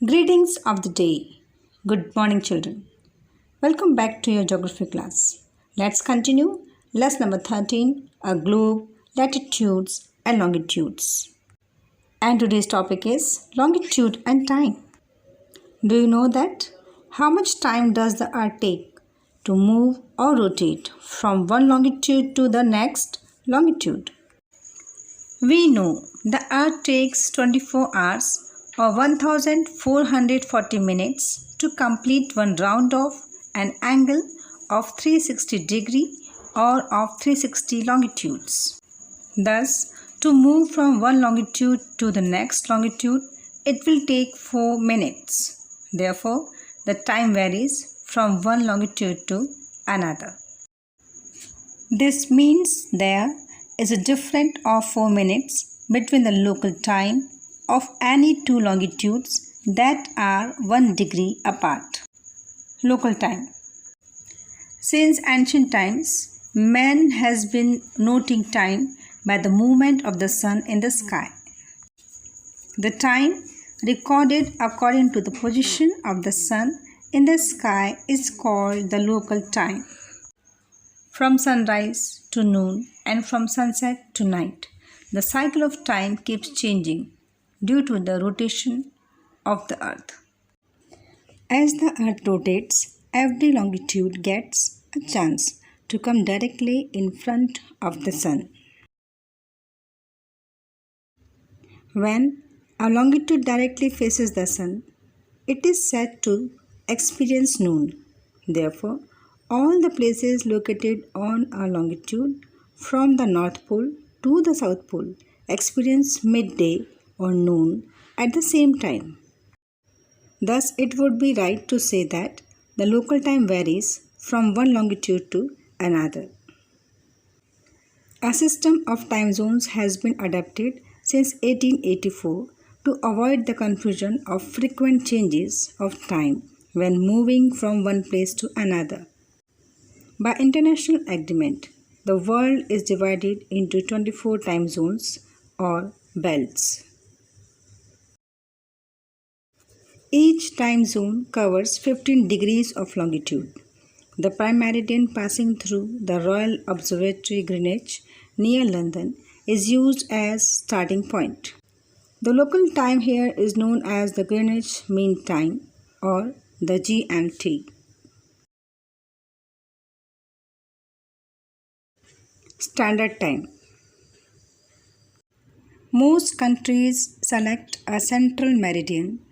Greetings of the day. Good morning, children. Welcome back to your geography class. Let's continue lesson number 13, a globe, latitudes and longitudes. And today's topic is longitude and time. Do you know that? How much time does the earth take to move or rotate from one longitude to the next longitude? We know the earth takes 24 hours or 1440 minutes to complete one round of an angle of 360 degree or of 360 longitudes. Thus, to move from one longitude to the next longitude, it will take 4 minutes. Therefore, the time varies from one longitude to another. This means there is a difference of 4 minutes between the local time of any two longitudes that are 1 degree apart. Local time. Since ancient times, man has been noting time by the movement of the sun in the sky. The time recorded according to the position of the sun in the sky is called the local time. From sunrise to noon and from sunset to night, the cycle of time keeps changing due to the rotation of the earth. As the earth rotates, every longitude gets a chance to come directly in front of the sun. When a longitude directly faces the sun, it is said to experience noon. Therefore, all the places located on a longitude from the North Pole to the South Pole experience midday or noon at the same time. Thus, it would be right to say that the local time varies from one longitude to another. A system of time zones has been adopted since 1884 to avoid the confusion of frequent changes of time when moving from one place to another. By international agreement, the world is divided into 24 time zones or belts. Each time zone covers 15 degrees of longitude. The prime meridian passing through the Royal Observatory Greenwich near London is used as starting point. The local time here is known as the Greenwich Mean Time or the GMT. Standard Time. Most countries select a central meridian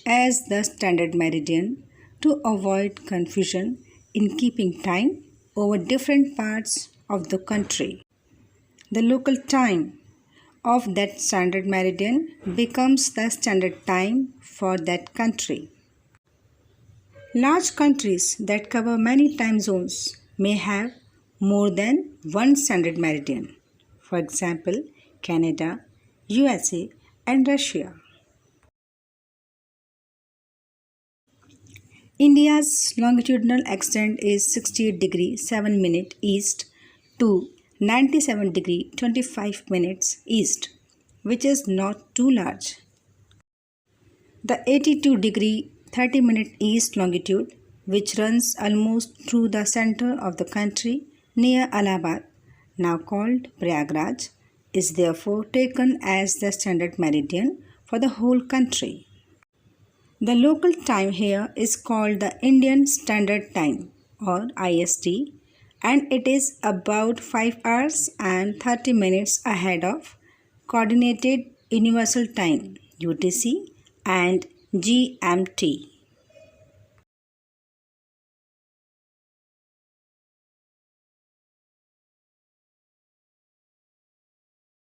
as the standard meridian to avoid confusion in keeping time over different parts of the country. The local time of that standard meridian becomes the standard time for that country. Large countries that cover many time zones may have more than one standard meridian. For example, Canada, USA, and Russia. India's longitudinal extent is 68 degree 7 minute east to 97 degree 25 minutes east, which is not too large. The 82 degree 30 minute east longitude, which runs almost through the center of the country near Allahabad, now called Prayagraj, is therefore taken as the standard meridian for the whole country. The local time here is called the Indian Standard Time or IST, and it is about 5 hours and 30 minutes ahead of Coordinated Universal Time UTC and GMT.